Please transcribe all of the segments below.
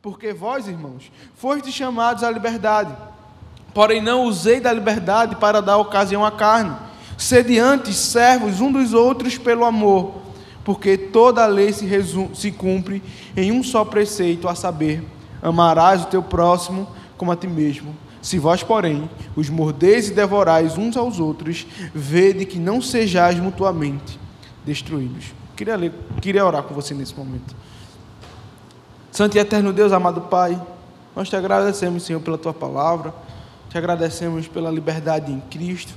Porque vós, irmãos, fostes chamados à liberdade, porém não usei da liberdade para dar ocasião à carne. Sede antes servos uns dos outros pelo amor, porque toda a lei se cumpre em um só preceito, a saber, amarás o teu próximo como a ti mesmo. Se vós, porém, os mordeis e devorais uns aos outros, vede que não sejais mutuamente destruídos. Queria orar com você nesse momento. Santo e eterno Deus, amado Pai, nós te agradecemos, Senhor, pela tua palavra, te agradecemos pela liberdade em Cristo.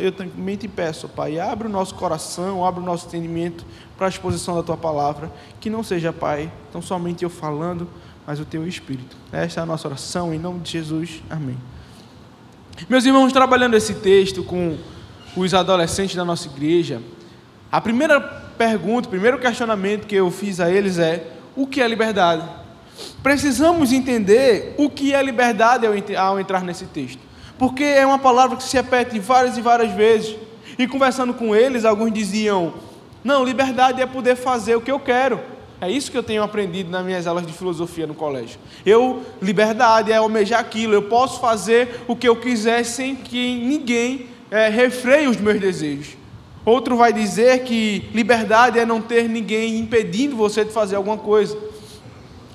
Eu também te peço, Pai, abre o nosso coração, abre o nosso entendimento para a exposição da tua palavra, que não seja, Pai, tão somente eu falando, mas o teu Espírito. Esta é a nossa oração, em nome de Jesus, amém. Meus irmãos, trabalhando esse texto com os adolescentes da nossa igreja, a primeira pergunta, o primeiro questionamento que eu fiz a eles é: o que é liberdade? Precisamos entender o que é liberdade ao entrar nesse texto, porque é uma palavra que se repete várias e várias vezes. E conversando com eles, alguns diziam: não, liberdade é poder fazer o que eu quero. É isso que eu tenho aprendido nas minhas aulas de filosofia no colégio. Liberdade é almejar aquilo, eu posso fazer o que eu quiser sem que ninguém refreie os meus desejos. Outro vai dizer que liberdade é não ter ninguém impedindo você de fazer alguma coisa.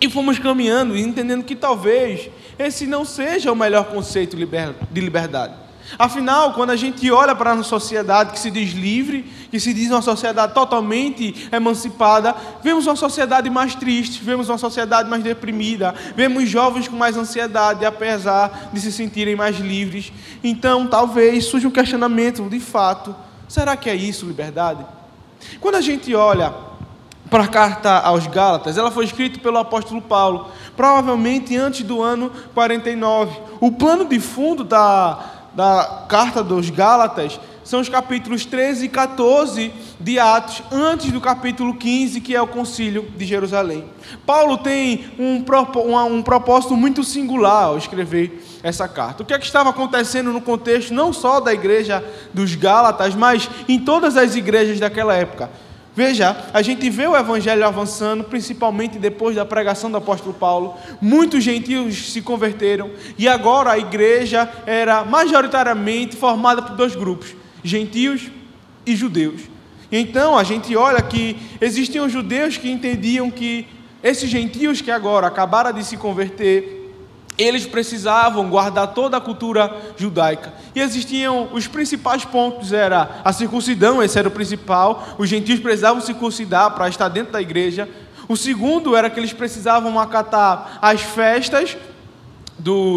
E fomos caminhando e entendendo que talvez esse não seja o melhor conceito de liberdade. Afinal, quando a gente olha para uma sociedade que se diz livre, que se diz uma sociedade totalmente emancipada, vemos uma sociedade mais triste, vemos uma sociedade mais deprimida, vemos jovens com mais ansiedade, apesar de se sentirem mais livres. Então, talvez surja um questionamento, de fato, será que é isso liberdade? Quando a gente olha para a carta aos Gálatas, ela foi escrita pelo apóstolo Paulo, provavelmente antes do ano 49. O plano de fundo da carta dos Gálatas são os capítulos 13 e 14 de Atos, antes do capítulo 15, que é o concílio de Jerusalém. Paulo tem um propósito muito singular ao escrever essa carta. O que é que estava acontecendo no contexto não só da igreja dos Gálatas, mas em todas as igrejas daquela época? Veja, a gente vê o evangelho avançando, principalmente depois da pregação do apóstolo Paulo. Muitos gentios se converteram e agora a igreja era majoritariamente formada por dois grupos, gentios e judeus. Então a gente olha que existiam judeus que entendiam que esses gentios que agora acabaram de se converter, eles precisavam guardar toda a cultura judaica. E existiam os principais pontos, era a circuncidão, esse era o principal. Os gentios precisavam circuncidar para estar dentro da igreja. O segundo era que eles precisavam acatar as festas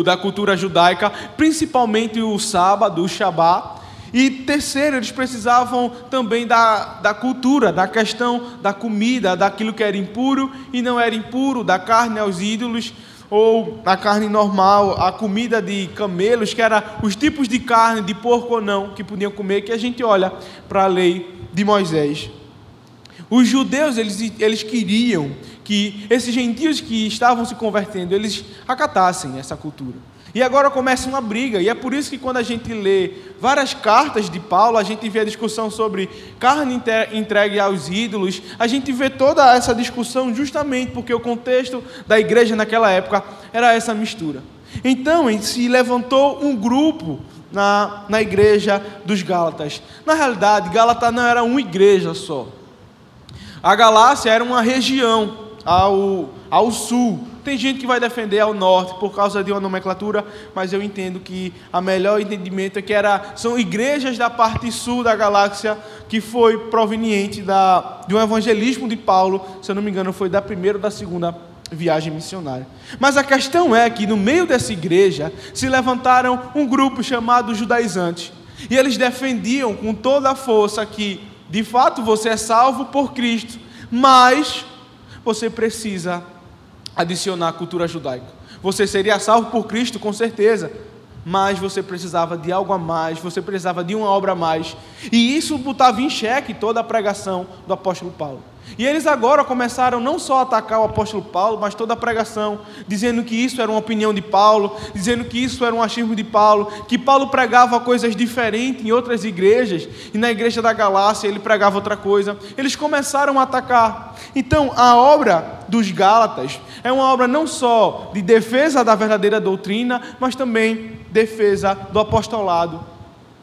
da cultura judaica, principalmente o sábado, o Shabá. E terceiro, eles precisavam também da cultura, da questão da comida, daquilo que era impuro e não era impuro, da carne aos ídolos, ou a carne normal, a comida de camelos, que eram os tipos de carne, de porco ou não, que podiam comer, que a gente olha para a lei de Moisés. Os judeus, eles queriam que esses gentios que estavam se convertendo, eles acatassem essa cultura. E agora começa uma briga, e é por isso que quando a gente lê várias cartas de Paulo, a gente vê a discussão sobre carne entregue aos ídolos, a gente vê toda essa discussão justamente porque o contexto da igreja naquela época era essa mistura. Então, se levantou um grupo na igreja dos Gálatas. Na realidade, Gálatas não era uma igreja só. A Galácia era uma região ao sul. Tem gente que vai defender ao norte por causa de uma nomenclatura, mas eu entendo que o melhor entendimento é que são igrejas da parte sul da galáxia, que foi proveniente de um evangelismo de Paulo, se eu não me engano foi da primeira ou da segunda viagem missionária. Mas a questão é que no meio dessa igreja se levantaram um grupo chamado judaizantes, e eles defendiam com toda a força que de fato você é salvo por Cristo, mas você precisa adicionar a cultura judaica. Você seria salvo por Cristo, com certeza, mas você precisava de algo a mais, você precisava de uma obra a mais. E isso botava em xeque toda a pregação do apóstolo Paulo. E eles agora começaram não só a atacar o apóstolo Paulo, mas toda a pregação, dizendo que isso era uma opinião de Paulo, dizendo que isso era um achismo de Paulo, que Paulo pregava coisas diferentes em outras igrejas, e na igreja da Galácia ele pregava outra coisa. Eles começaram a atacar. Então, a obra dos Gálatas é uma obra não só de defesa da verdadeira doutrina, mas também defesa do apostolado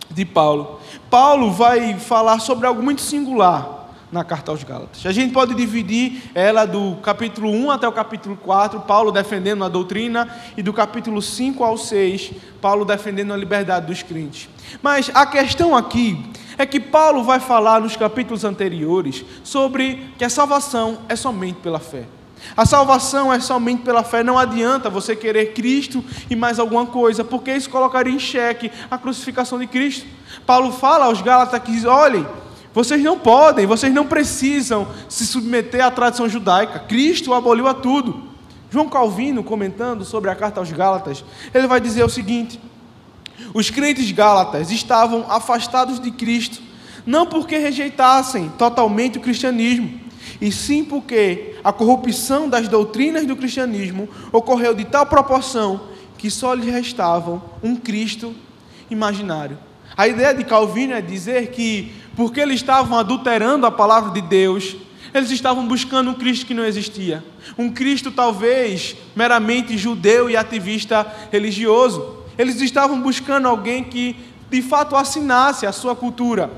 de Paulo. Paulo vai falar sobre algo muito singular na carta aos Gálatas. A gente pode dividir ela do capítulo 1 até o capítulo 4, Paulo defendendo a doutrina, e do capítulo 5 ao 6, Paulo defendendo a liberdade dos crentes. Mas a questão aqui é que Paulo vai falar nos capítulos anteriores sobre que a salvação é somente pela fé. A salvação é somente pela fé. Não adianta você querer Cristo e mais alguma coisa, porque isso colocaria em xeque a crucificação de Cristo. Paulo fala aos Gálatas que, olhem, vocês não podem, vocês não precisam se submeter à tradição judaica. Cristo aboliu a tudo. João Calvino, comentando sobre a carta aos Gálatas, ele vai dizer o seguinte: os crentes gálatas estavam afastados de Cristo, não porque rejeitassem totalmente o cristianismo, e sim porque a corrupção das doutrinas do cristianismo ocorreu de tal proporção que só lhes restavam um Cristo imaginário. A ideia de Calvino é dizer que, porque eles estavam adulterando a palavra de Deus, eles estavam buscando um Cristo que não existia. Um Cristo talvez meramente judeu e ativista religioso. Eles estavam buscando alguém que de fato assinasse a sua cultura.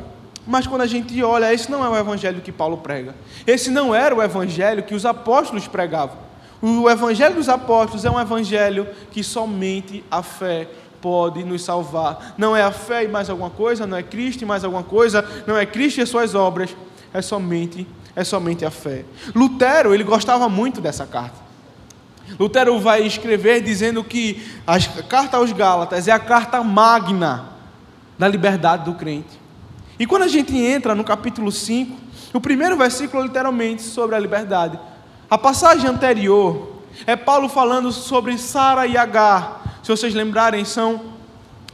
Mas quando a gente olha, esse não é o evangelho que Paulo prega. Esse não era o evangelho que os apóstolos pregavam. O evangelho dos apóstolos é um evangelho que somente a fé pode nos salvar. Não é a fé e mais alguma coisa, não é Cristo e mais alguma coisa, não é Cristo e as suas obras, é somente a fé. Lutero, ele gostava muito dessa carta. Lutero vai escrever dizendo que a carta aos Gálatas é a carta magna da liberdade do crente. E quando a gente entra no capítulo 5, o primeiro versículo é literalmente sobre a liberdade. A passagem anterior é Paulo falando sobre Sara e Agar. Se vocês lembrarem, são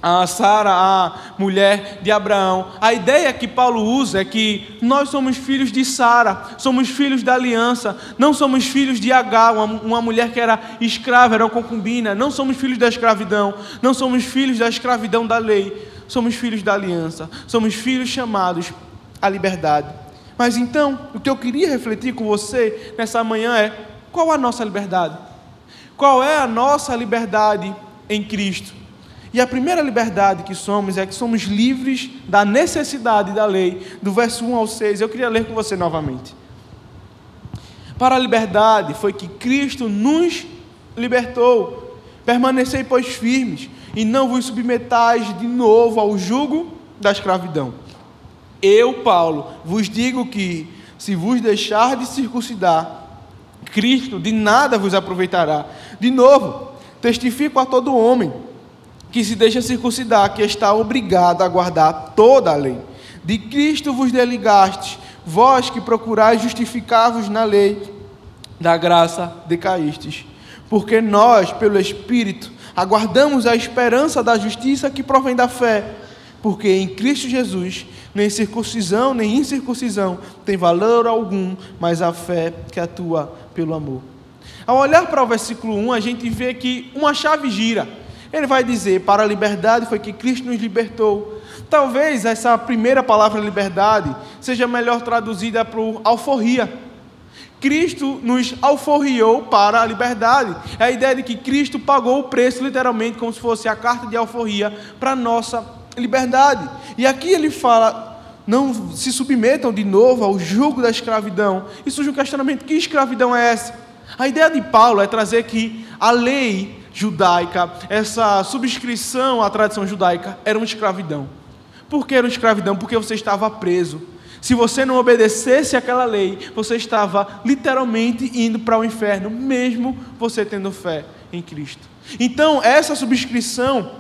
a Sara, a mulher de Abraão. A ideia que Paulo usa é que nós somos filhos de Sara, somos filhos da aliança, não somos filhos de Agar, uma mulher que era escrava, era uma concubina, não somos filhos da escravidão, não somos filhos da escravidão da lei, somos filhos da aliança, somos filhos chamados à liberdade. Mas então, o que eu queria refletir com você nessa manhã é: qual a nossa liberdade? Qual é a nossa liberdade em Cristo? E a primeira liberdade que somos é que somos livres da necessidade da lei, do verso 1 ao 6. Eu queria ler com você novamente. Para a liberdade foi que Cristo nos libertou. Permanecei, pois, firmes, e não vos submetais de novo ao jugo da escravidão. Eu, Paulo, vos digo que, se vos deixar de circuncidar, Cristo de nada vos aproveitará. De novo, testifico a todo homem que se deixa circuncidar, que está obrigado a guardar toda a lei. De Cristo vos desligastes, vós que procurais justificar-vos na lei, da graça decaístes. Porque nós, pelo Espírito, aguardamos a esperança da justiça que provém da fé. Porque em Cristo Jesus, nem circuncisão, nem incircuncisão tem valor algum, mas a fé que atua pelo amor. Ao olhar para o versículo 1, a gente vê que uma chave gira. Ele vai dizer: para a liberdade foi que Cristo nos libertou. Talvez essa primeira palavra liberdade seja melhor traduzida por alforria. Cristo nos alforriou para a liberdade. É a ideia de que Cristo pagou o preço, literalmente, como se fosse a carta de alforria para a nossa liberdade. E aqui ele fala: não se submetam de novo ao jugo da escravidão. E surge um questionamento: que escravidão é essa? A ideia de Paulo é trazer que a lei judaica, essa subscrição à tradição judaica, era uma escravidão. Por que era uma escravidão? Porque você estava preso. Se você não obedecesse àquela lei, você estava literalmente indo para o inferno, mesmo você tendo fé em Cristo. Então, essa subscrição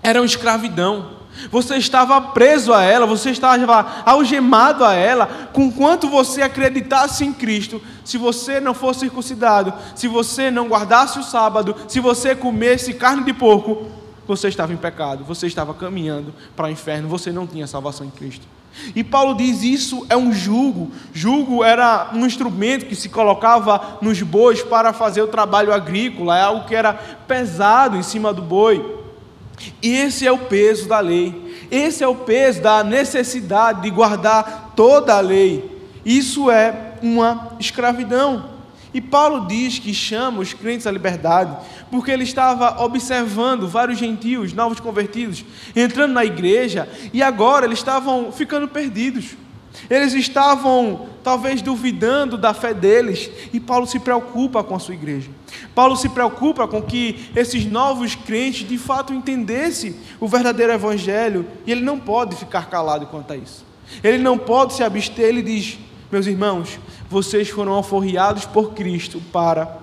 era uma escravidão. Você estava preso a ela, você estava algemado a ela, com quanto você acreditasse em Cristo. Se você não fosse circuncidado, se você não guardasse o sábado, se você comesse carne de porco, você estava em pecado, você estava caminhando para o inferno, você não tinha salvação em Cristo. E Paulo diz: isso é um jugo. Jugo era um instrumento que se colocava nos bois para fazer o trabalho agrícola, é algo que era pesado em cima do boi. E esse é o peso da lei, esse é o peso da necessidade de guardar toda a lei. Isso é uma escravidão. E Paulo diz que chama os crentes à liberdade, porque ele estava observando vários gentios, novos convertidos, entrando na igreja, e agora eles estavam ficando perdidos. Eles estavam, talvez, duvidando da fé deles, e Paulo se preocupa com a sua igreja. Paulo se preocupa com que esses novos crentes, de fato, entendessem o verdadeiro evangelho, e ele não pode ficar calado quanto a isso. Ele não pode se abster. Ele diz: meus irmãos, vocês foram alforriados por Cristo para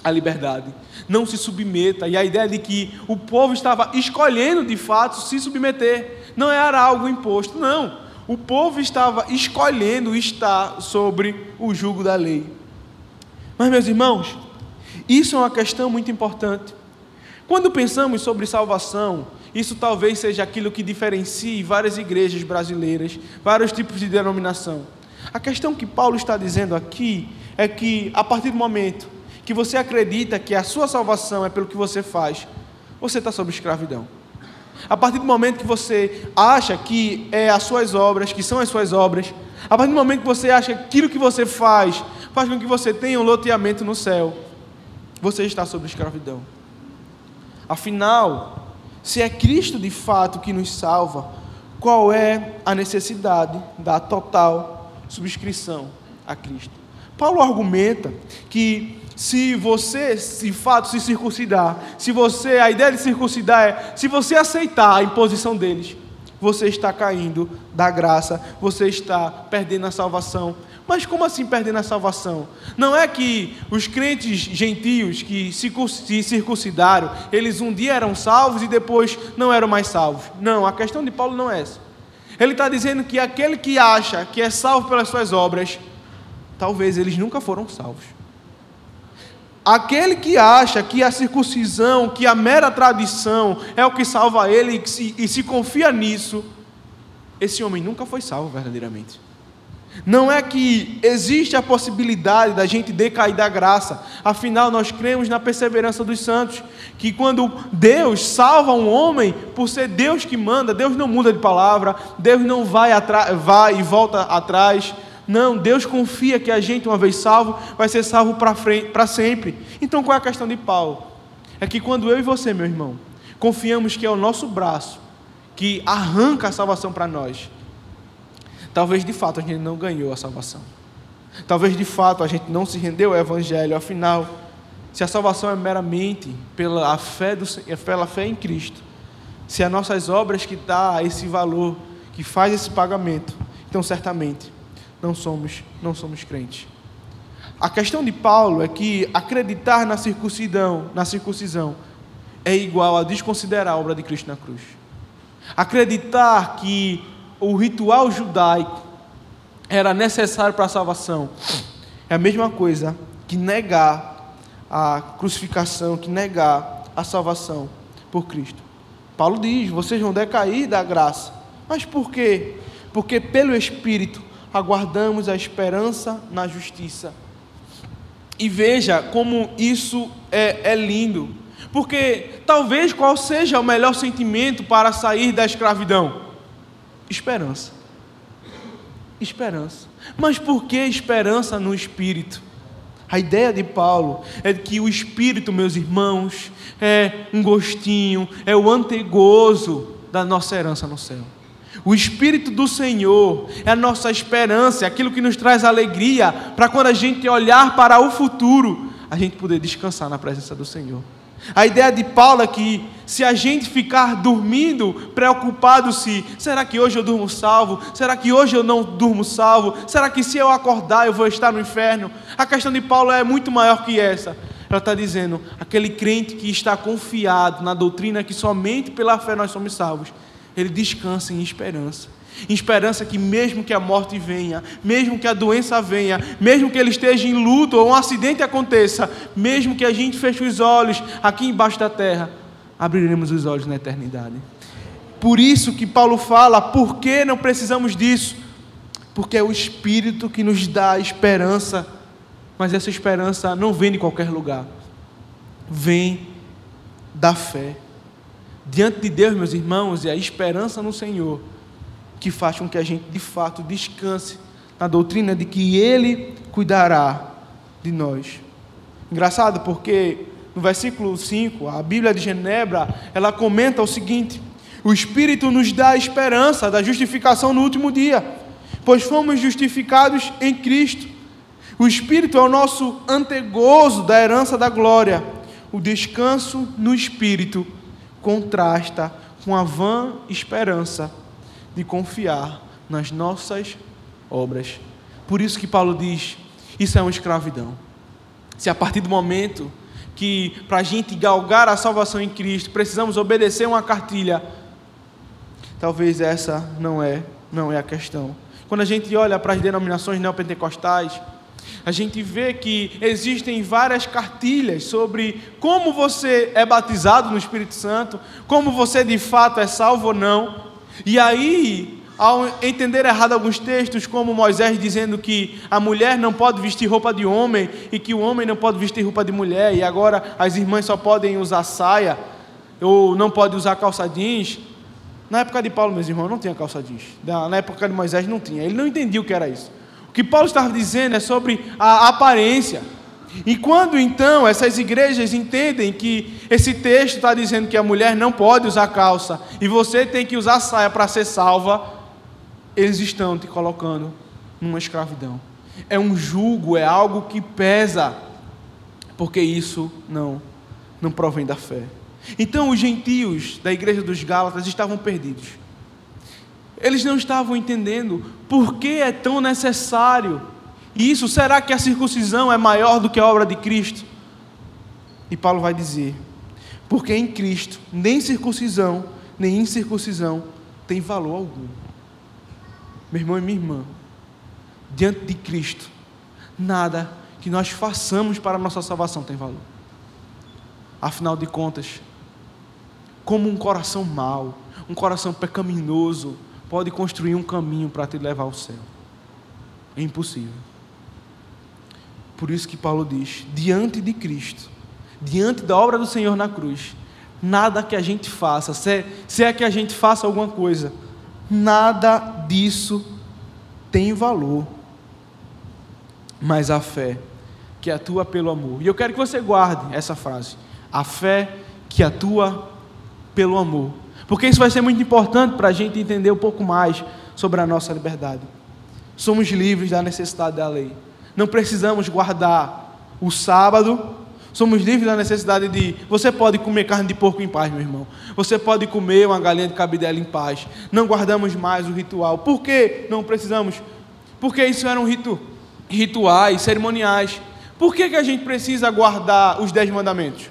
a liberdade. Não se submeta. E a ideia de que o povo estava escolhendo de fato se submeter, não era algo imposto, não. O povo estava escolhendo estar sobre o jugo da lei. Mas, meus irmãos, isso é uma questão muito importante. Quando pensamos sobre salvação, isso talvez seja aquilo que diferencie várias igrejas brasileiras, vários tipos de denominação. A questão que Paulo está dizendo aqui é que, a partir do momento que você acredita que a sua salvação é pelo que você faz, você está sob escravidão. A partir do momento que você acha que é as suas obras, que são as suas obras, a partir do momento que você acha que aquilo que você faz com que você tenha um loteamento no céu, você está sob escravidão. Afinal, se é Cristo de fato que nos salva, qual é a necessidade da total subscrição a Cristo? Paulo argumenta que se você de fato se circuncidar, a ideia de circuncidar é, se você aceitar a imposição deles, você está caindo da graça, você está perdendo a salvação. Mas como assim perdendo a salvação? Não é que os crentes gentios que se circuncidaram, eles um dia eram salvos e depois não eram mais salvos. Não, a questão de Paulo não é essa. Ele está dizendo que aquele que acha que é salvo pelas suas obras, talvez eles nunca foram salvos. Aquele que acha que a circuncisão, que a mera tradição é o que salva ele e se confia nisso, esse homem nunca foi salvo verdadeiramente. Não é que existe a possibilidade da gente decair da graça. Afinal, nós cremos na perseverança dos santos, que quando Deus salva um homem, por ser Deus que manda, Deus não muda de palavra, Deus não vai e volta atrás. Não, Deus confia que a gente, uma vez salvo, vai ser salvo para sempre. Então, qual é a questão de Paulo? É que quando eu e você, meu irmão, confiamos que é o nosso braço que arranca a salvação para nós, talvez de fato a gente não ganhou a salvação. Talvez de fato a gente não se rendeu ao Evangelho. Afinal, se a salvação é meramente pela fé em Cristo, se as nossas obras que dá esse valor, que faz esse pagamento, então certamente não somos crentes. A questão de Paulo é que acreditar na circuncisão é igual a desconsiderar a obra de Cristo na cruz. Acreditar que o ritual judaico era necessário para a salvação é a mesma coisa que negar a crucificação, que negar a salvação por Cristo. Paulo diz: vocês vão decair da graça. Mas por quê? Porque pelo Espírito aguardamos a esperança na justiça. E veja como isso é lindo. Porque talvez qual seja o melhor sentimento para sair da escravidão? Esperança. Esperança. Mas por que esperança no Espírito? A ideia de Paulo é que o Espírito, meus irmãos, é um gostinho, é o antegozo da nossa herança no céu. O Espírito do Senhor é a nossa esperança, é aquilo que nos traz alegria, para quando a gente olhar para o futuro, a gente poder descansar na presença do Senhor. A ideia de Paulo é que se a gente ficar dormindo, preocupado será que hoje eu durmo salvo? Será que hoje eu não durmo salvo? Será que se eu acordar eu vou estar no inferno? A questão de Paulo é muito maior que essa. Ela está dizendo, aquele crente que está confiado na doutrina que somente pela fé nós somos salvos, ele descansa em esperança. Em esperança que mesmo que a morte venha, mesmo que a doença venha, mesmo que ele esteja em luto ou um acidente aconteça, mesmo que a gente feche os olhos aqui embaixo da terra, abriremos os olhos na eternidade. Por isso que Paulo fala, por que não precisamos disso? Porque é o Espírito que nos dá a esperança, mas essa esperança não vem de qualquer lugar, vem da fé. Diante de Deus, meus irmãos, é a esperança no Senhor que faz com que a gente de fato descanse na doutrina de que Ele cuidará de nós. Engraçado porque no versículo 5, a Bíblia de Genebra, ela comenta o seguinte: o Espírito nos dá a esperança da justificação no último dia, pois fomos justificados em Cristo. O Espírito é o nosso antegozo da herança da glória. O descanso no Espírito contrasta com a vã esperança de confiar nas nossas obras. Por isso que Paulo diz, isso é uma escravidão. Se a partir do momento que para a gente galgar a salvação em Cristo, precisamos obedecer uma cartilha, talvez essa não é a questão. Quando a gente olha para as denominações neopentecostais, a gente vê que existem várias cartilhas sobre como você é batizado no Espírito Santo, como você de fato é salvo ou não. E aí, ao entender errado alguns textos, como Moisés dizendo que a mulher não pode vestir roupa de homem e que o homem não pode vestir roupa de mulher, e agora as irmãs só podem usar saia ou não podem usar calça jeans. Na época de Paulo, meus irmãos, não tinha calça jeans. Na época de Moisés não tinha. Ele não entendia o que era isso. O que Paulo estava dizendo é sobre a aparência. E quando então essas igrejas entendem que esse texto está dizendo que a mulher não pode usar calça e você tem que usar saia para ser salva, eles estão te colocando numa escravidão. É um jugo, é algo que pesa, porque isso não provém da fé. Então os gentios da igreja dos Gálatas estavam perdidos. Eles não estavam entendendo por que é tão necessário isso. Será que a circuncisão é maior do que a obra de Cristo? E Paulo vai dizer, porque em Cristo nem circuncisão, nem incircuncisão tem valor algum. Meu irmão e minha irmã, diante de Cristo, nada que nós façamos para a nossa salvação tem valor. Afinal de contas, como um coração mau, um coração pecaminoso, pode construir um caminho para te levar ao céu? É impossível. Por isso que Paulo diz, diante de Cristo, diante da obra do Senhor na cruz, nada que a gente faça, se é que a gente faça alguma coisa, nada disso tem valor, mas a fé que atua pelo amor. E eu quero que você guarde essa frase, a fé que atua pelo amor, porque isso vai ser muito importante para a gente entender um pouco mais sobre a nossa liberdade. Somos livres da necessidade da lei, não precisamos guardar o sábado, somos livres da necessidade de, você pode comer carne de porco em paz, meu irmão, você pode comer uma galinha de cabidela em paz, não guardamos mais o ritual. Por que não precisamos? Porque isso eram rituais, cerimoniais. Por que a gente precisa guardar os 10 mandamentos?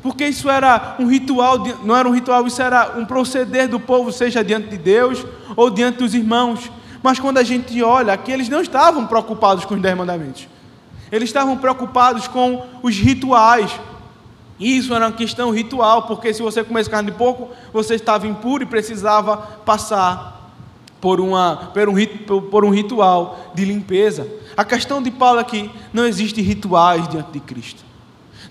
Porque isso era um ritual, não era um ritual, isso era um proceder do povo, seja diante de Deus ou diante dos irmãos. Mas quando a gente olha, aqui eles não estavam preocupados com os 10 mandamentos. Eles estavam preocupados com os rituais. Isso era uma questão ritual, porque se você comesse carne de porco, você estava impuro e precisava passar por um ritual de limpeza. A questão de Paulo aqui, não existem rituais diante de Cristo.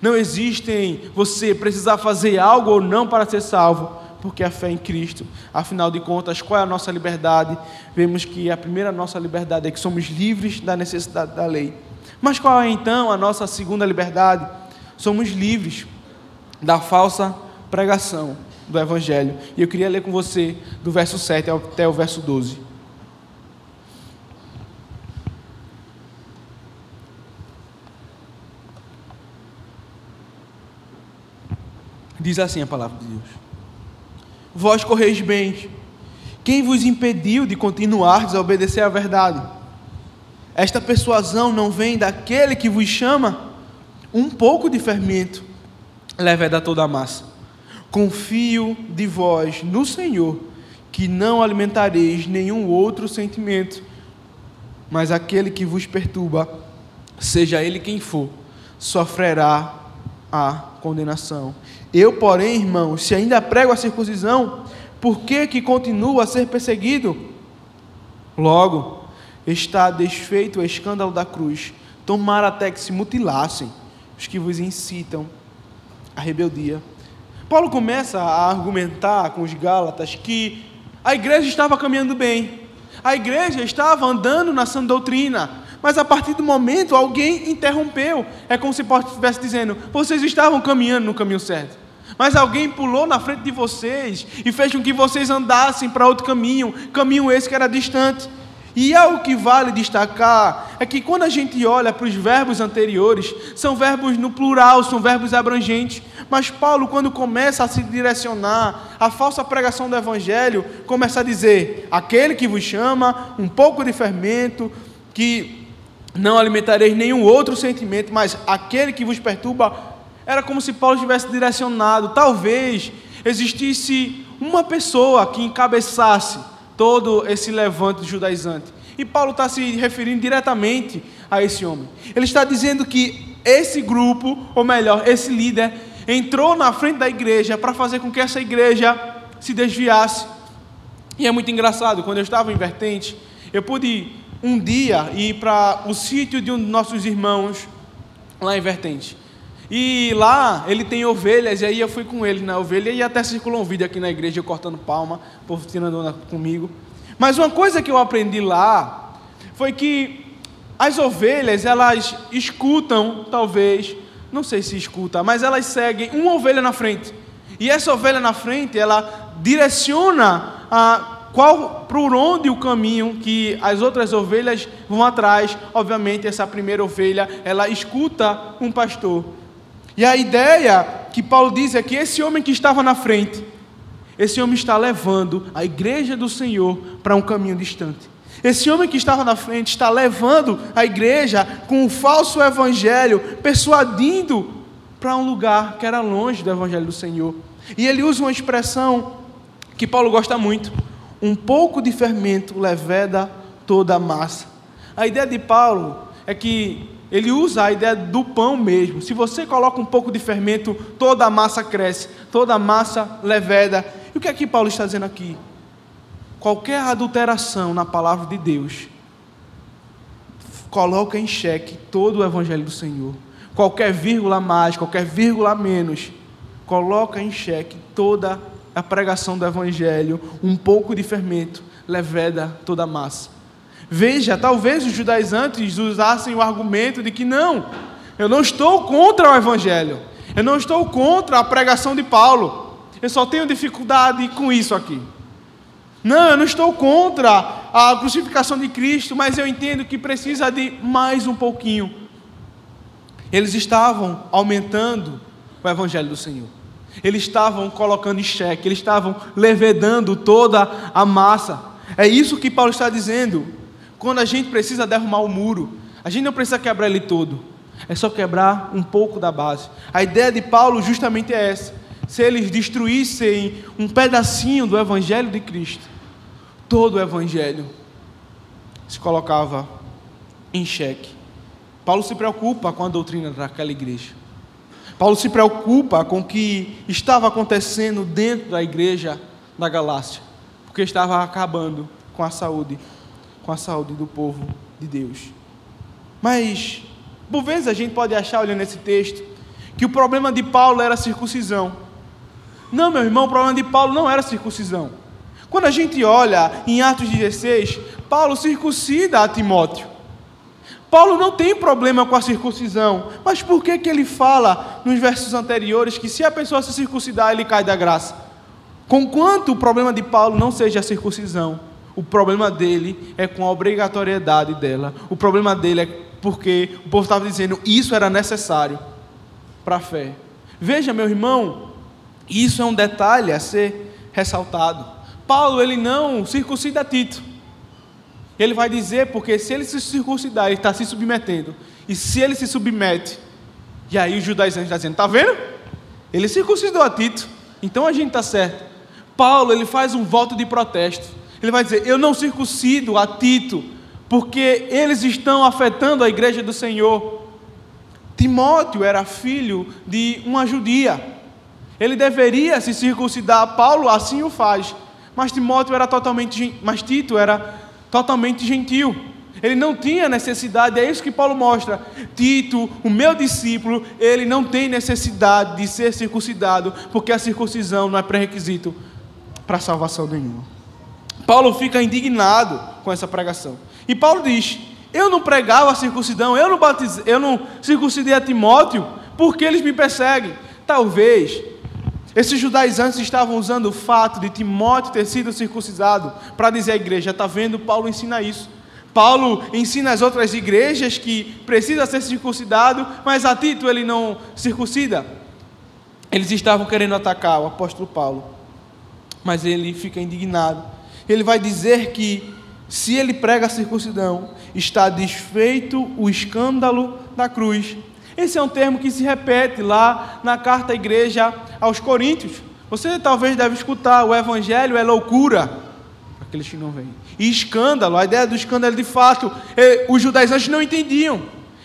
Não existem você precisar fazer algo ou não para ser salvo, porque a fé em Cristo. Afinal de contas, qual é a nossa liberdade? Vemos que a primeira nossa liberdade é que somos livres da necessidade da lei. Mas qual é então a nossa segunda liberdade? Somos livres da falsa pregação do Evangelho. E eu queria ler com você do verso 7 até o verso 12. Diz assim a palavra de Deus: vós correis bem. Quem vos impediu de continuardes a obedecer à verdade? Esta persuasão não vem daquele que vos chama? Um pouco de fermento leveda toda a massa. Confio de vós no Senhor, que não alimentareis nenhum outro sentimento, mas aquele que vos perturba, seja ele quem for, sofrerá há condenação. Eu, porém, irmãos, se ainda prego a circuncisão, por que continuo a ser perseguido? Logo, está desfeito o escândalo da cruz. Tomara até que se mutilassem os que vos incitam à rebeldia. Paulo começa a argumentar com os Gálatas que a igreja estava caminhando bem, a igreja estava andando na sã doutrina, mas a partir do momento alguém interrompeu. É como se Paulo estivesse dizendo: vocês estavam caminhando no caminho certo, mas alguém pulou na frente de vocês e fez com que vocês andassem para outro caminho, caminho esse que era distante. E algo que vale destacar é que quando a gente olha para os verbos anteriores, são verbos no plural, são verbos abrangentes, mas Paulo, quando começa a se direcionar à falsa pregação do Evangelho, começa a dizer: aquele que vos chama, um pouco de fermento, que não alimentareis nenhum outro sentimento, mas aquele que vos perturba. Era como se Paulo tivesse direcionado. Talvez existisse uma pessoa que encabeçasse todo esse levante judaizante, e Paulo está se referindo diretamente a esse homem. Ele está dizendo que esse grupo, ou melhor, esse líder, entrou na frente da igreja para fazer com que essa igreja se desviasse. E é muito engraçado, quando eu estava em Vertente, eu pude um dia ir para o sítio de um dos nossos irmãos lá em Vertente, e lá ele tem ovelhas, e aí eu fui com ele na ovelha, e até circulou um vídeo aqui na igreja, eu cortando palma, o povo tirando onda comigo. Mas uma coisa que eu aprendi lá, foi que as ovelhas, elas escutam, talvez, não sei se escuta, mas elas seguem uma ovelha na frente, e essa ovelha na frente, ela direciona por onde o caminho que as outras ovelhas vão atrás. Obviamente essa primeira ovelha, ela escuta um pastor. E a ideia que Paulo diz é que esse homem que estava na frente, esse homem está levando a igreja do Senhor para um caminho distante. Esse homem que estava na frente está levando a igreja com o falso evangelho, persuadindo para um lugar que era longe do evangelho do Senhor. E ele usa uma expressão que Paulo gosta muito: um pouco de fermento leveda toda a massa. A ideia de Paulo é que ele usa a ideia do pão mesmo. Se você coloca um pouco de fermento, toda a massa cresce, toda a massa leveda. E o que é que Paulo está dizendo aqui? Qualquer adulteração na palavra de Deus coloca em xeque todo o evangelho do Senhor. Qualquer vírgula mais, qualquer vírgula menos, coloca em xeque toda a pregação do evangelho. Um pouco de fermento leveda toda a massa. Veja, talvez os judaizantes usassem o argumento de que não, eu não estou contra o evangelho, eu não estou contra a pregação de Paulo, eu só tenho dificuldade com isso aqui. Não, eu não estou contra a crucificação de Cristo, mas eu entendo que precisa de mais um pouquinho. Eles estavam aumentando o evangelho do Senhor, eles estavam colocando em xeque, eles estavam levedando toda a massa. É isso que Paulo está dizendo. Quando a gente precisa derrubar o muro, a gente não precisa quebrar ele todo, é só quebrar um pouco da base. A ideia de Paulo justamente é essa: se eles destruíssem um pedacinho do evangelho de Cristo, todo o evangelho se colocava em xeque. Paulo se preocupa com a doutrina daquela igreja. Paulo se preocupa com o que estava acontecendo dentro da igreja da Galácia, porque estava acabando com a saúde do povo de Deus. Mas, por vezes a gente pode achar, olhando esse texto, que o problema de Paulo era a circuncisão. Não, meu irmão, o problema de Paulo não era a circuncisão. Quando a gente olha em Atos 16, Paulo circuncida a Timóteo. Paulo não tem problema com a circuncisão, mas por que ele fala nos versos anteriores que se a pessoa se circuncidar, ele cai da graça? Conquanto o problema de Paulo não seja a circuncisão, o problema dele é com a obrigatoriedade dela. O problema dele é porque o povo estava dizendo isso era necessário para a fé. Veja, meu irmão, isso é um detalhe a ser ressaltado. Paulo, ele não circuncida Tito. Ele vai dizer, porque se ele se circuncidar, ele está se submetendo. E se ele se submete, e aí os judaizantes estão dizendo, está vendo? Ele circuncidou a Tito, então a gente está certo. Paulo, ele faz um voto de protesto. Ele vai dizer, eu não circuncido a Tito, porque eles estão afetando a igreja do Senhor. Timóteo era filho de uma judia. Ele deveria se circuncidar. Paulo assim o faz. Mas Tito era totalmente gentil. Ele não tinha necessidade, é isso que Paulo mostra. Tito, o meu discípulo, ele não tem necessidade de ser circuncidado, porque a circuncisão não é pré-requisito para salvação nenhuma. Paulo fica indignado com essa pregação. E Paulo diz: eu não pregava a circuncisão, eu não circuncidei a Timóteo, porque eles me perseguem. Talvez esses judaizantes estavam usando o fato de Timóteo ter sido circuncidado para dizer à igreja: está vendo, Paulo ensina isso. Paulo ensina às outras igrejas que precisa ser circuncidado, mas a Tito ele não circuncida. Eles estavam querendo atacar o apóstolo Paulo, mas ele fica indignado. Ele vai dizer que se ele prega a circuncisão, está desfeito o escândalo da cruz. Esse é um termo que se repete lá na carta à igreja aos Coríntios. Você talvez deve escutar: o evangelho é loucura para aqueles que não veem. E escândalo, a ideia do escândalo, de fato, os judaizantes não entendiam.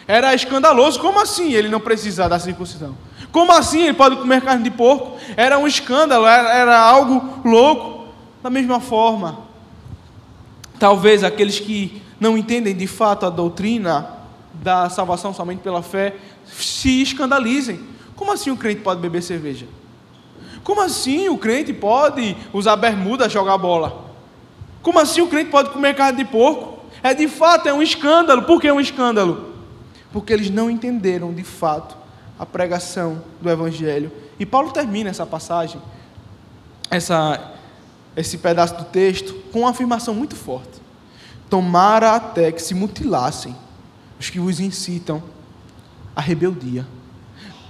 Era escandaloso. Como assim ele não precisa da circuncisão? Como assim ele pode comer carne de porco? Era um escândalo, era algo louco. Da mesma forma, talvez aqueles que não entendem de fato a doutrina da salvação somente pela fé se escandalizem. Como assim o crente pode beber cerveja? Como assim o crente pode usar bermuda, jogar bola? Como assim o crente pode comer carne de porco? De fato, é um escândalo. Por que é um escândalo? Porque eles não entenderam de fato a pregação do evangelho. E Paulo termina essa passagem, esse pedaço do texto, com uma afirmação muito forte: tomara até que se mutilassem os que vos incitam à rebeldia.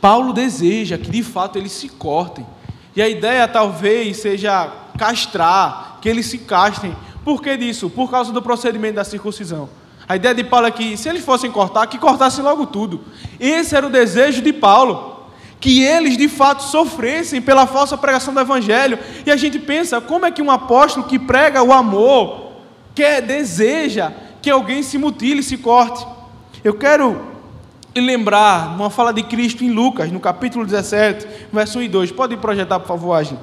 Paulo deseja que de fato eles se cortem. E a ideia talvez seja castrar, que eles se castrem. Por que disso? Por causa do procedimento da circuncisão. A ideia de Paulo é que se eles fossem cortar, que cortassem logo tudo. Esse era o desejo de Paulo, que eles de fato sofressem pela falsa pregação do evangelho. E a gente pensa: como é que um apóstolo que prega o amor deseja que alguém se mutile, se corte? Eu quero lembrar uma fala de Cristo em Lucas, no capítulo 17, verso 1 e 2. Pode projetar, por favor, Agir?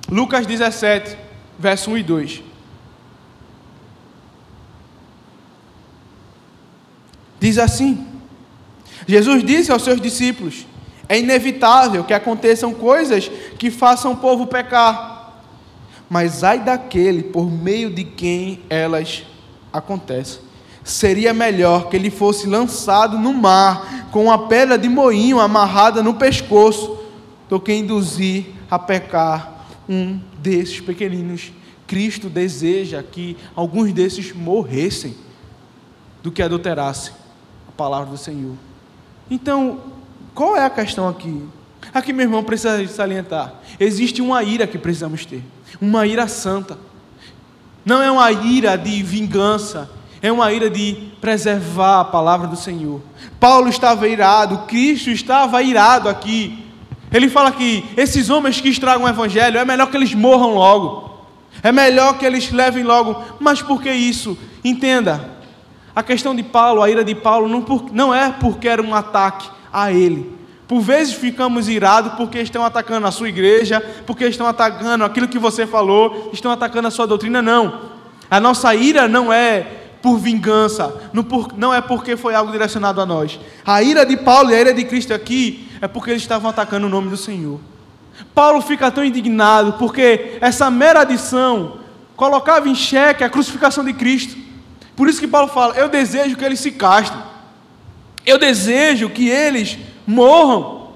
Lucas 17, verso 1 e 2. Diz assim: Jesus disse aos seus discípulos: é inevitável que aconteçam coisas que façam o povo pecar, mas ai daquele por meio de quem elas acontecem. Seria melhor que ele fosse lançado no mar com uma pedra de moinho amarrada no pescoço do que induzir a pecar um desses pequeninos. Cristo deseja que alguns desses morressem do que adulterassem a palavra do Senhor. Então, qual é a questão aqui? Aqui, meu irmão, precisa salientar: existe uma ira que precisamos ter, uma ira santa. Não é uma ira de vingança, é uma ira de preservar a palavra do Senhor. Paulo estava irado, Cristo estava irado aqui. Ele fala que esses homens que estragam o evangelho, é melhor que eles morram logo, é melhor que eles levem logo. Mas por que isso? Entenda, a questão de Paulo, a ira de Paulo, não é porque era um ataque a ele. Por vezes ficamos irados porque estão atacando a sua igreja, porque estão atacando aquilo que você falou, estão atacando a sua doutrina. Não, a nossa ira não é por vingança, não é porque foi algo direcionado a nós. A ira de Paulo e a ira de Cristo aqui é porque eles estavam atacando o nome do Senhor. Paulo fica tão indignado porque essa mera adição colocava em xeque a crucificação de Cristo. Por isso que Paulo fala: eu desejo que eles se castrem, eu desejo que eles morram.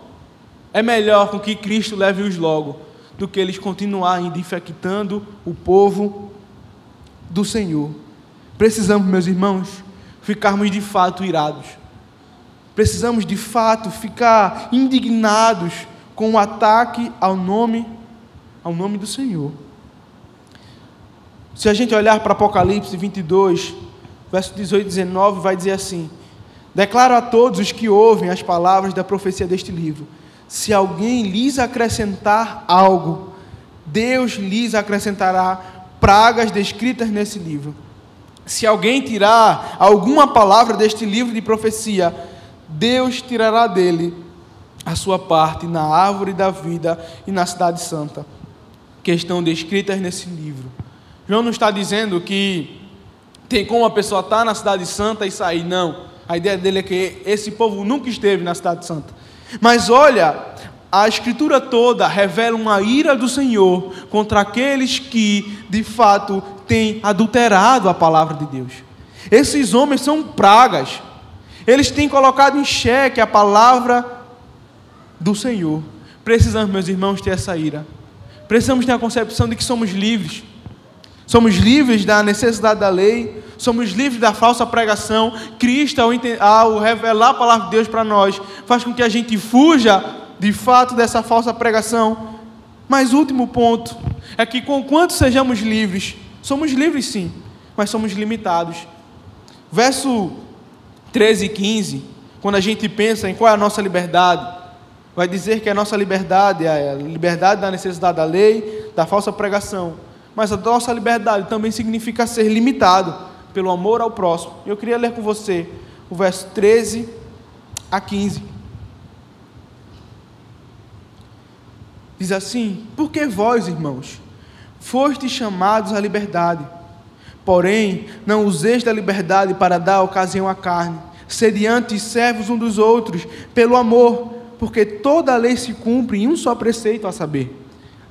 É melhor com que Cristo leve-os logo do que eles continuarem infectando o povo do Senhor. Precisamos, meus irmãos, ficarmos de fato irados. Precisamos de fato ficar indignados com o ataque ao nome do Senhor. Se a gente olhar para Apocalipse 22, verso 18 e 19, vai dizer assim: declaro a todos os que ouvem as palavras da profecia deste livro: se alguém lhes acrescentar algo, Deus lhes acrescentará pragas descritas nesse livro. Se alguém tirar alguma palavra deste livro de profecia, Deus tirará dele a sua parte na árvore da vida e na cidade santa, que estão descritas nesse livro. João não está dizendo que tem como a pessoa estar na cidade santa e sair, não. A ideia dele é que esse povo nunca esteve na cidade santa. Mas olha, a Escritura toda revela uma ira do Senhor contra aqueles que, de fato, têm adulterado a palavra de Deus. Esses homens são pragas. Eles têm colocado em xeque a palavra do Senhor. Precisamos, meus irmãos, ter essa ira. Precisamos ter a concepção de que somos livres. Somos livres da necessidade da lei. Somos livres da falsa pregação. Cristo, ao revelar a palavra de Deus para nós, faz com que a gente fuja, de fato, dessa falsa pregação. Mas o último ponto é que, conquanto sejamos livres, somos livres sim, mas somos limitados. Verso 13 e 15, quando a gente pensa em qual é a nossa liberdade, vai dizer que a nossa liberdade é a liberdade da necessidade da lei, da falsa pregação. Mas a nossa liberdade também significa ser limitado pelo amor ao próximo. Eu queria ler com você o verso 13 a 15. Diz assim: porque vós, irmãos, fostes chamados à liberdade, porém não useis da liberdade para dar ocasião à carne, sede antes servos uns dos outros pelo amor, porque toda a lei se cumpre em um só preceito, a saber: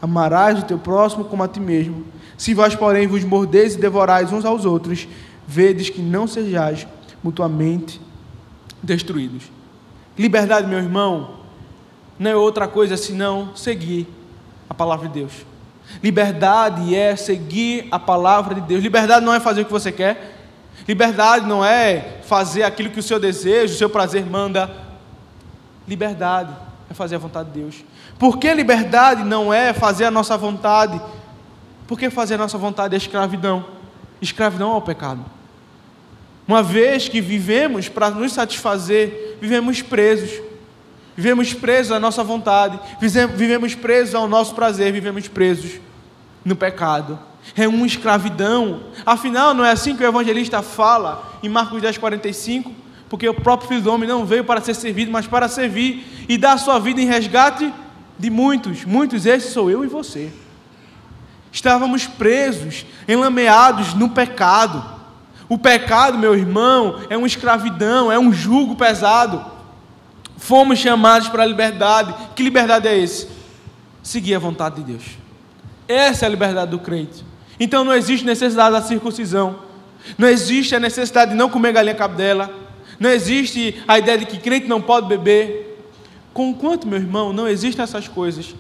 amarás o teu próximo como a ti mesmo. Se vós, porém, vos mordeis e devorais uns aos outros, vedes que não sejais mutuamente destruídos. Liberdade, meu irmão, não é outra coisa senão seguir a palavra de Deus. Liberdade é seguir a palavra de Deus. Liberdade não é fazer o que você quer. Liberdade não é fazer aquilo que o seu desejo, o seu prazer manda. Liberdade é fazer a vontade de Deus. Por que liberdade não é fazer a nossa vontade? Porque fazer a nossa vontade é escravidão. Escravidão ao pecado. Uma vez que vivemos para nos satisfazer, vivemos presos. Vivemos presos à nossa vontade, vivemos presos ao nosso prazer, vivemos presos no pecado. É uma escravidão. Afinal, não é assim que o evangelista fala em Marcos 10:45? Porque o próprio Filho do Homem não veio para ser servido, mas para servir e dar a sua vida em resgate de muitos. Muitos, esse sou eu e você. Estávamos presos, enlameados no pecado. O pecado, meu irmão, é uma escravidão, é um jugo pesado. Fomos chamados para a liberdade. Que liberdade é essa? Seguir a vontade de Deus. Essa é a liberdade do crente. Então não existe necessidade da circuncisão. Não existe a necessidade de não comer galinha cabidela. Não existe a ideia de que crente não pode beber. Conquanto, meu irmão, não existem essas coisas,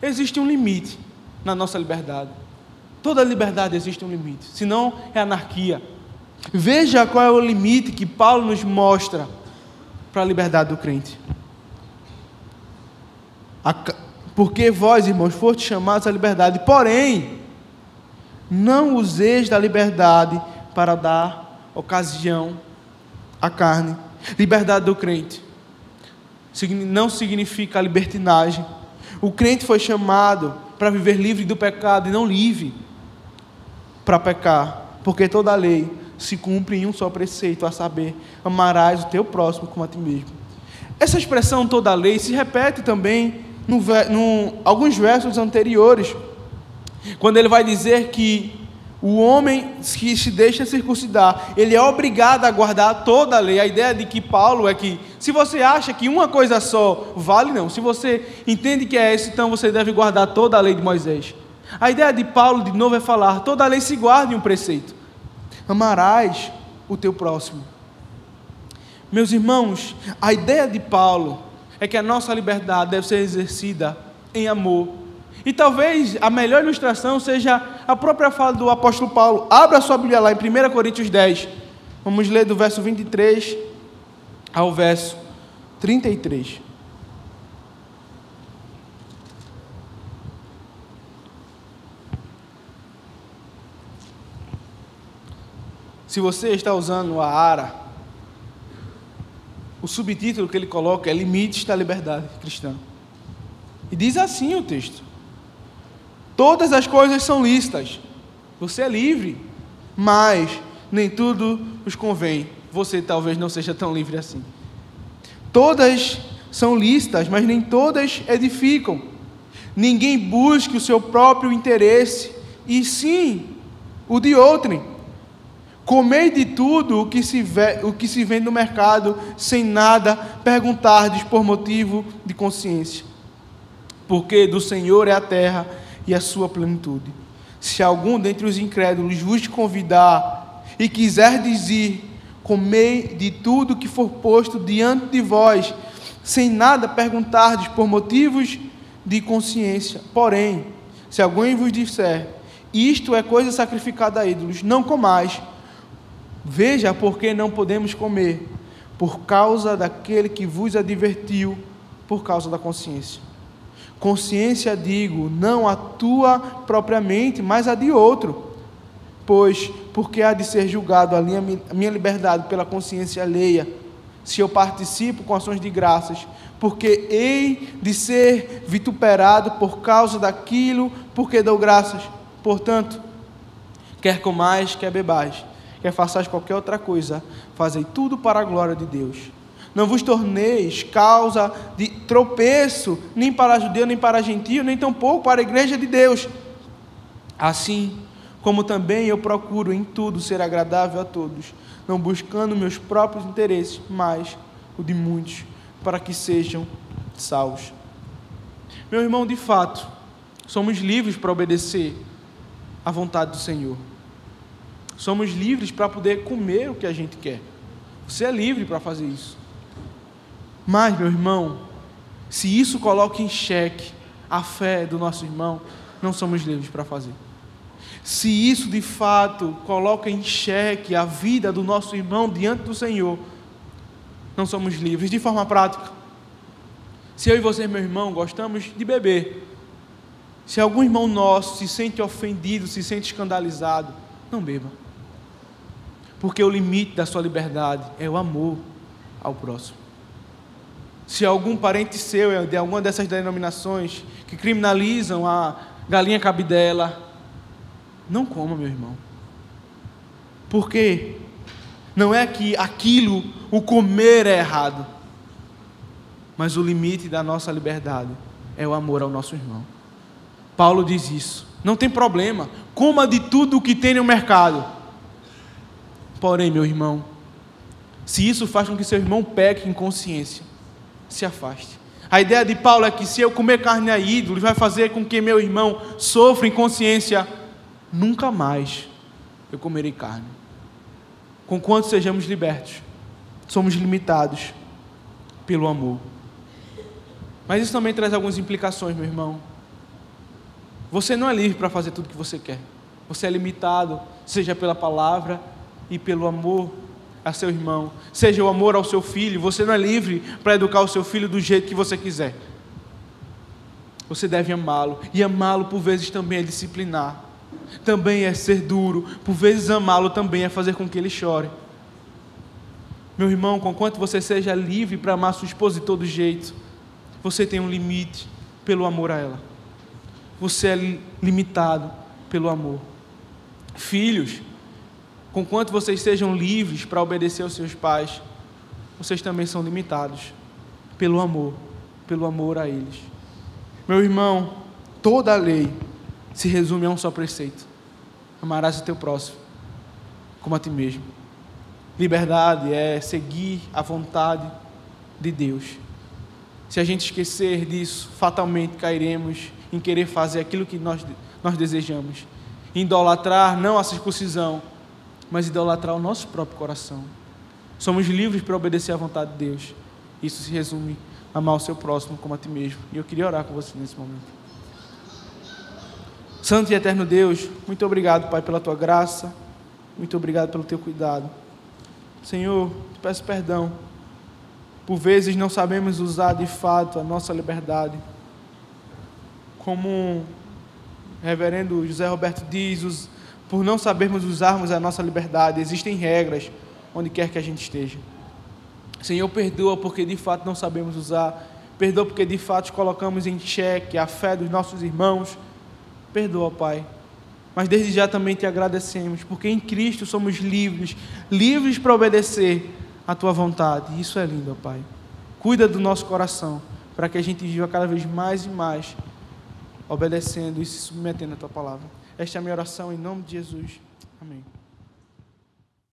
existe um limite na nossa liberdade. Toda liberdade existe um limite, senão é anarquia. Veja qual é o limite que Paulo nos mostra para a liberdade do crente. Porque vós, irmãos, fostes chamados à liberdade, porém não useis da liberdade para dar ocasião à carne. Liberdade do crente não significa libertinagem. O crente foi chamado para viver livre do pecado e não livre para pecar, porque toda a lei se cumpre em um só preceito, a saber: amarás o teu próximo como a ti mesmo. Essa expressão toda a lei se repete também alguns versos anteriores, quando ele vai dizer que o homem que se deixa circuncidar, ele é obrigado a guardar toda a lei. A ideia de que Paulo é que, se você acha que uma coisa só vale, não. Se você entende que é isso, então você deve guardar toda a lei de Moisés. A ideia de Paulo, de novo, é falar: toda a lei se guarda em um preceito: amarás o teu próximo. Meus irmãos, a ideia de Paulo é que a nossa liberdade deve ser exercida em amor. E talvez a melhor ilustração seja a própria fala do apóstolo Paulo. Abra sua Bíblia lá em 1 Coríntios 10. Vamos ler do verso 23 ao verso 33. Se você está usando a ARA, o subtítulo que ele coloca é Limites da Liberdade Cristã. E diz assim o texto: todas as coisas são lícitas, você é livre, mas nem tudo os convém. Você talvez não seja tão livre assim. Todas são lícitas, mas nem todas edificam. Ninguém busque o seu próprio interesse, e sim o de outrem. Comei de tudo o que se vende no mercado, sem nada perguntardes por motivo de consciência. Porque do Senhor é a terra e a sua plenitude. Se algum dentre os incrédulos vos convidar e quiser dizer, comei de tudo que for posto diante de vós, sem nada perguntardes por motivos de consciência. Porém, se alguém vos disser, isto é coisa sacrificada a ídolos, não comais. Veja por que não podemos comer, por causa daquele que vos advertiu, por causa da consciência. Consciência, digo, não a tua propriamente, mas a de outro. Pois, porque há de ser julgado a minha liberdade pela consciência alheia, se eu participo com ações de graças, porque hei de ser vituperado por causa daquilo, porque dou graças. Portanto, quer comais, quer bebais, quer façais qualquer outra coisa, fazei tudo para a glória de Deus. Não vos torneis causa de tropeço, nem para judeu, nem para gentio, nem tampouco para a igreja de Deus. Assim como também eu procuro em tudo ser agradável a todos, não buscando meus próprios interesses, mas o de muitos, para que sejam salvos. Meu irmão, de fato, somos livres para obedecer à vontade do Senhor. Somos livres para poder comer o que a gente quer. Você é livre para fazer isso. Mas, meu irmão, se isso coloca em xeque a fé do nosso irmão, não somos livres para fazer. Se isso de fato coloca em xeque a vida do nosso irmão diante do Senhor, não somos livres. De forma prática, se eu e você, meu irmão, gostamos de beber, se algum irmão nosso se sente ofendido, se sente escandalizado, não beba. Porque o limite da sua liberdade é o amor ao próximo. Se algum parente seu é de alguma dessas denominações que criminalizam a galinha cabidela, não coma, meu irmão. Porque não é que aquilo, o comer é errado, mas o limite da nossa liberdade é o amor ao nosso irmão. Paulo diz isso. Não tem problema, coma de tudo o que tem no mercado. Porém, meu irmão, se isso faz com que seu irmão peque em consciência, se afaste. A ideia de Paulo é que se eu comer carne a ídolos, vai fazer com que meu irmão sofra em consciência. Nunca mais eu comerei carne. Conquanto sejamos libertos, somos limitados pelo amor. Mas isso também traz algumas implicações, meu irmão. Você não é livre para fazer tudo o que você quer. Você é limitado, seja pela palavra e pelo amor a seu irmão, seja o amor ao seu filho. Você não é livre para educar o seu filho do jeito que você quiser. Você deve amá-lo, e amá-lo por vezes também é disciplinar, também é ser duro, por vezes amá-lo também é fazer com que ele chore. Meu irmão, conquanto você seja livre para amar sua esposa de todo jeito, você tem um limite pelo amor a ela. Você é limitado pelo amor. Filhos, conquanto vocês sejam livres para obedecer aos seus pais, vocês também são limitados pelo amor a eles. Meu irmão, toda a lei se resume a um só preceito: amarás o teu próximo como a ti mesmo. Liberdade é seguir a vontade de Deus. Se a gente esquecer disso, fatalmente cairemos em querer fazer aquilo que nós desejamos. Idolatrar não a circuncisão, mas idolatrar o nosso próprio coração. Somos livres para obedecer à vontade de Deus. Isso se resume a amar o seu próximo como a ti mesmo. E eu queria orar com você nesse momento. Santo e eterno Deus, muito obrigado, Pai, pela tua graça. Muito obrigado pelo teu cuidado. Senhor, te peço perdão. Por vezes não sabemos usar de fato a nossa liberdade. Como o reverendo José Roberto diz, por não sabermos usarmos a nossa liberdade, existem regras onde quer que a gente esteja. Senhor, perdoa porque de fato não sabemos usar. Perdoa porque de fato colocamos em xeque a fé dos nossos irmãos. Perdoa, Pai. Mas desde já também te agradecemos, porque em Cristo somos livres para obedecer a tua vontade. E isso é lindo, Pai. Cuida do nosso coração, para que a gente viva cada vez mais e mais obedecendo e se submetendo à Tua palavra. Esta é a minha oração em nome de Jesus. Amém.